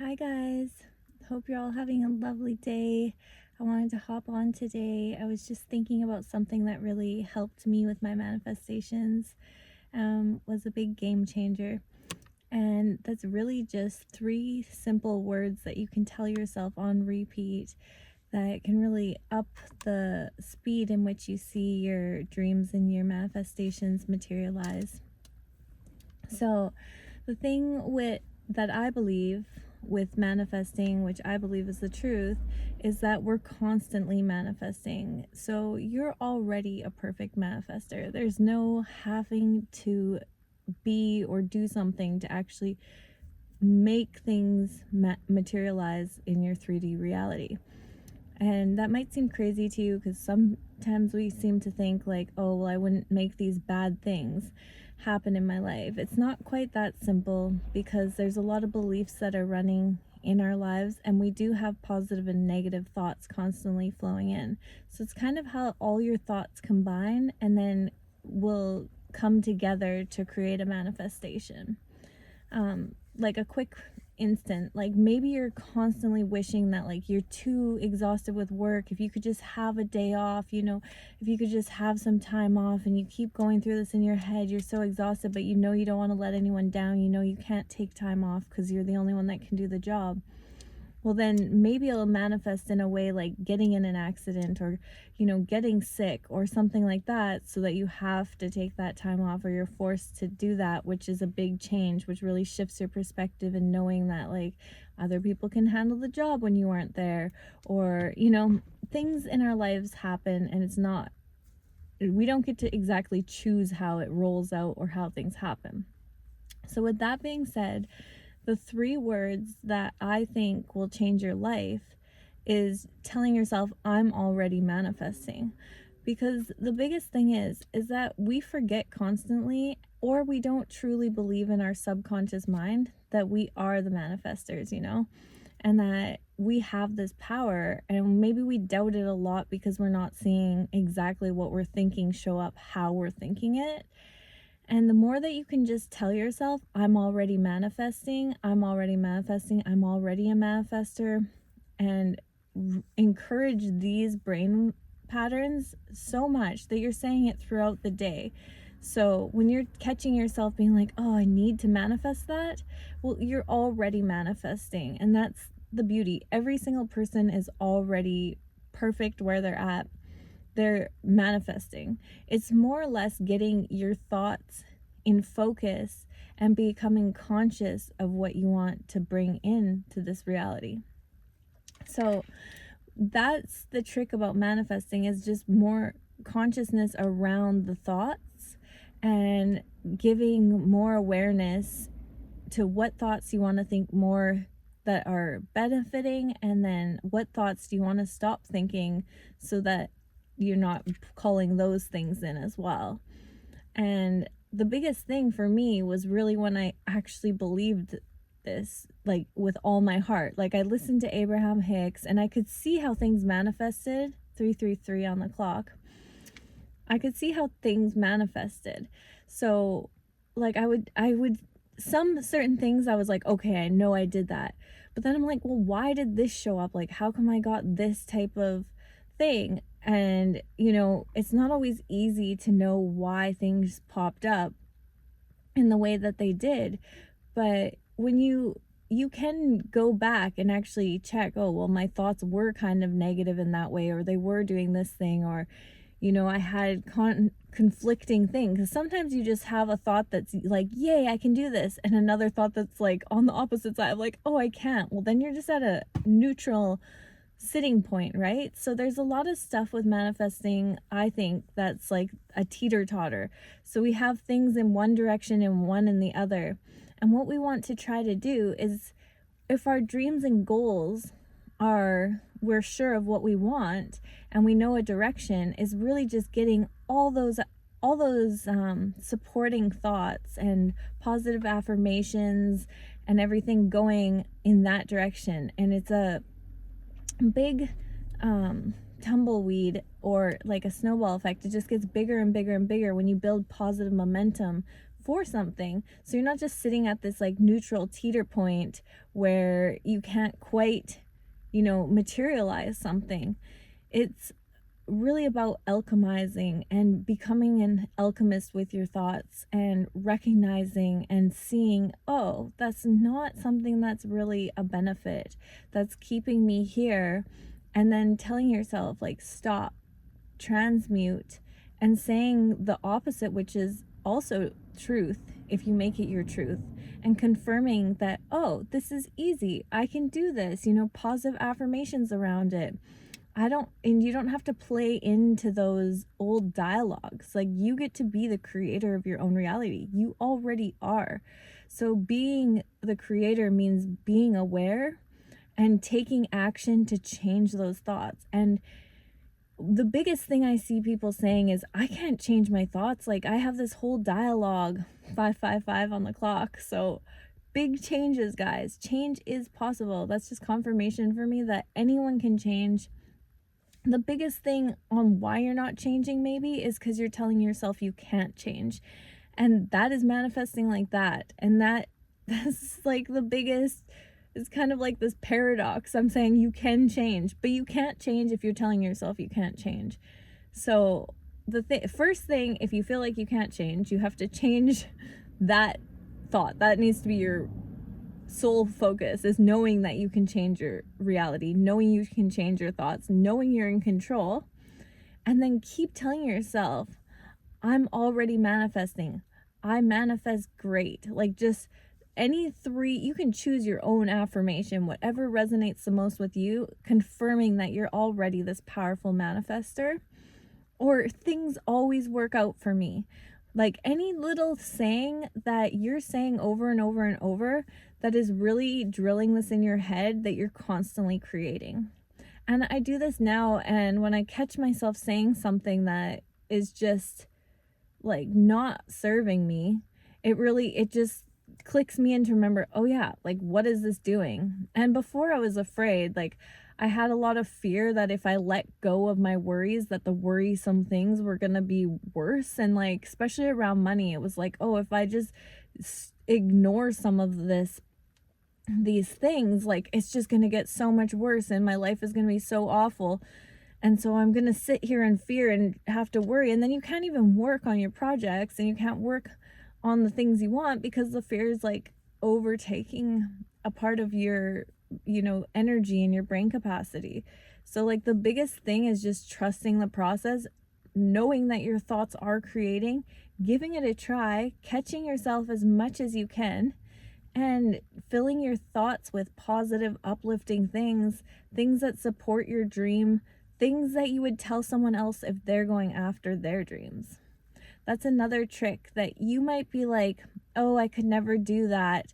Hi guys, hope you're all having a lovely day. I wanted to hop on today. I was just thinking about something that really helped me with my manifestations, was a big game changer. And that's really just 3 simple words that you can tell yourself on repeat that can really up the speed in which you see your dreams and your manifestations materialize. So, the thing that I believe with manifesting, which I believe is the truth, is that we're constantly manifesting. So you're already a perfect manifester. There's no having to be or do something to actually make things materialize in your 3D reality. And that might seem crazy to you because sometimes we seem to think like, oh, well, I wouldn't make these bad things happen in my life. It's not quite that simple because there's a lot of beliefs that are running in our lives, and we do have positive and negative thoughts constantly flowing in. So it's kind of how all your thoughts combine and then will come together to create a manifestation. Like a quick instant, like maybe you're constantly wishing that like you're too exhausted with work, if you could just have a day off, if you could just have some time off, and you keep going through this in your head, you're so exhausted, but you don't want to let anyone down, you can't take time off because you're the only one that can do the job. Well, then maybe it'll manifest in a way like getting in an accident or, getting sick or something like that, so that you have to take that time off or you're forced to do that, which is a big change, which really shifts your perspective and knowing that like other people can handle the job when you aren't there, or, things in our lives happen and we don't get to exactly choose how it rolls out or how things happen. So, with that being said, the 3 words that I think will change your life is telling yourself, I'm already manifesting. Because the biggest thing is that we forget constantly, or we don't truly believe in our subconscious mind that we are the manifestors, and that we have this power. And maybe we doubt it a lot because we're not seeing exactly what we're thinking show up how we're thinking it. And the more that you can just tell yourself, I'm already manifesting, I'm already manifesting, I'm already a manifester, and encourage these brain patterns so much that you're saying it throughout the day. So when you're catching yourself being like, oh, I need to manifest that, well, you're already manifesting. And that's the beauty. Every single person is already perfect where they're at. They're manifesting. It's more or less getting your thoughts in focus and becoming conscious of what you want to bring into this reality. So that's the trick about manifesting, is just more consciousness around the thoughts and giving more awareness to what thoughts you want to think more that are benefiting, and then what thoughts do you want to stop thinking so that you're not calling those things in as well. And the biggest thing for me was really when I actually believed this, like with all my heart. Like I listened to Abraham Hicks and I could see how things manifested. 333 on the clock. I could see how things manifested. So like I would some certain things I was like, okay, I know I did that. But then I'm like, well, why did this show up? Like, how come I got this type of thing? And, it's not always easy to know why things popped up in the way that they did. But when you can go back and actually check, oh, well, my thoughts were kind of negative in that way, or they were doing this thing, or I had conflicting things. Because sometimes you just have a thought that's like, yay, I can do this, and another thought that's like on the opposite side, like, oh, I can't. Well, then you're just at a neutral sitting point, right? So there's a lot of stuff with manifesting, I think, that's like a teeter-totter. So we have things in one direction and one in the other. And what we want to try to do is, if our dreams and goals are, we're sure of what we want and we know a direction, is really just getting all those supporting thoughts and positive affirmations and everything going in that direction. And it's a big tumbleweed, or like a snowball effect. It just gets bigger and bigger and bigger when you build positive momentum for something. So you're not just sitting at this like neutral teeter point where you can't quite, materialize something. It's really about alchemizing and becoming an alchemist with your thoughts and recognizing and seeing, oh, that's not something that's really a benefit, that's keeping me here. And then telling yourself, like, stop, transmute, and saying the opposite, which is also truth if you make it your truth, and confirming that, oh, this is easy, I can do this, positive affirmations around it. And you don't have to play into those old dialogues. Like, you get to be the creator of your own reality. You already are. So being the creator means being aware and taking action to change those thoughts. And the biggest thing I see people saying is, I can't change my thoughts. Like, I have this whole dialogue, 555 on the clock. So big changes, guys. Change is possible. That's just confirmation for me that anyone can change. The biggest thing on why you're not changing maybe is because you're telling yourself you can't change. And that is manifesting like that. And that's like the biggest, it's kind of like this paradox. I'm saying you can change, but you can't change if you're telling yourself you can't change. So first thing, if you feel like you can't change, you have to change that thought. That needs to be your sole focus, is knowing that you can change your reality, knowing you can change your thoughts, knowing you're in control. And then keep telling yourself, I'm already manifesting. I manifest great. Like, just any three, you can choose your own affirmation, whatever resonates the most with you, confirming that you're already this powerful manifester. Or things always work out for me. Like, any little saying that you're saying over and over and over that is really drilling this in your head that you're constantly creating. And I do this now, and when I catch myself saying something that is just like not serving me, it just clicks me in to remember, oh yeah, like, what is this doing? And before, I was afraid, like, I had a lot of fear that if I let go of my worries, that the worrisome things were gonna be worse. And like, especially around money, it was like, oh, if I just ignore some of these things, like, it's just gonna get so much worse and my life is gonna be so awful. And so I'm gonna sit here in fear and have to worry, and then you can't even work on your projects and you can't work on the things you want because the fear is like overtaking a part of your energy and your brain capacity. So like, the biggest thing is just trusting the process, knowing that your thoughts are creating, giving it a try, catching yourself as much as you can, and filling your thoughts with positive, uplifting things that support your dream, things that you would tell someone else if they're going after their dreams. That's another trick that you might be like, oh, I could never do that.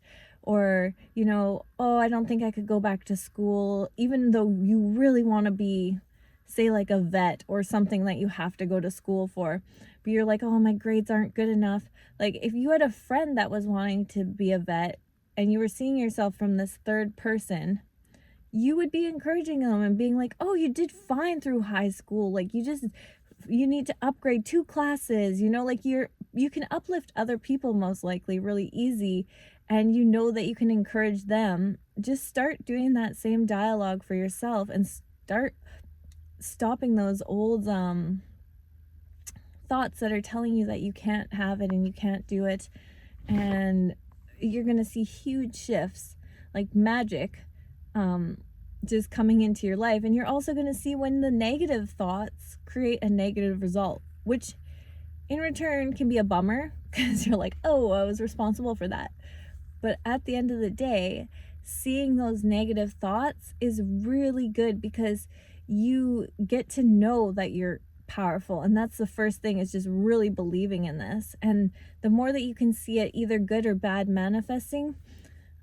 Or, oh, I don't think I could go back to school, even though you really want to be, say, like a vet or something that you have to go to school for. But you're like, oh, my grades aren't good enough. Like, if you had a friend that was wanting to be a vet and you were seeing yourself from this third person, you would be encouraging them and being like, oh, you did fine through high school. Like, you need to upgrade 2 classes, like, you can uplift other people most likely really easy, and that you can encourage them. Just start doing that same dialogue for yourself and start stopping those old thoughts that are telling you that you can't have it and you can't do it. And you're going to see huge shifts, like magic, just coming into your life. And you're also going to see when the negative thoughts create a negative result, which in return can be a bummer because you're like, oh, I was responsible for that. But at the end of the day, seeing those negative thoughts is really good because you get to know that you're powerful. And that's the first thing, is just really believing in this. And the more that you can see it, either good or bad, manifesting,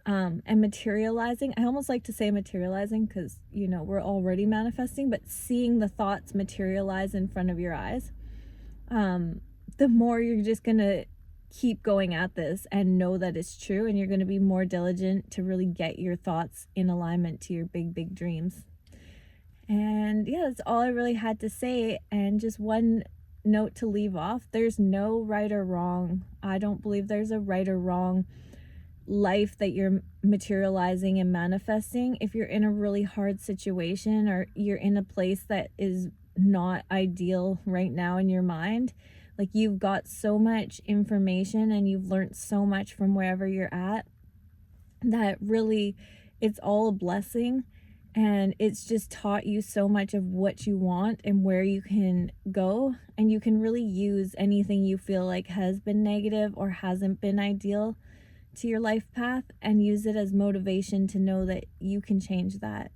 and materializing. I almost like to say materializing because, we're already manifesting, but seeing the thoughts materialize in front of your eyes, the more you're just going to keep going at this and know that it's true. And you're going to be more diligent to really get your thoughts in alignment to your big, big dreams. And yeah, that's all I really had to say. And just one note to leave off, there's no right or wrong. I don't believe there's a right or wrong life that you're materializing and manifesting. If you're in a really hard situation or you're in a place that is not ideal right now in your mind, like you've got so much information and you've learned so much from wherever you're at, that really it's all a blessing, and it's just taught you so much of what you want and where you can go, and you can really use anything you feel like has been negative or hasn't been ideal to your life path and use it as motivation to know that you can change that.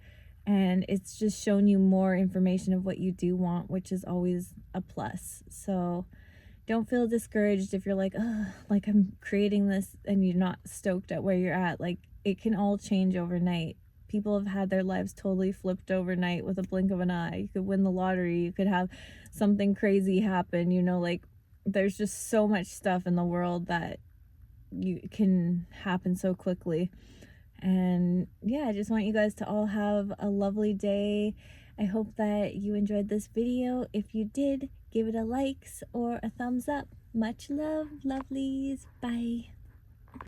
And it's just shown you more information of what you do want, which is always a plus. So don't feel discouraged if you're like, oh, like I'm creating this and you're not stoked at where you're at. Like, it can all change overnight. People have had their lives totally flipped overnight with a blink of an eye. You could win the lottery, you could have something crazy happen, you know, like there's just so much stuff in the world that you can happen so quickly. And yeah, I just want you guys to all have a lovely day. I hope that you enjoyed this video. If you did, give it a likes or a thumbs up. Much love, lovelies. Bye.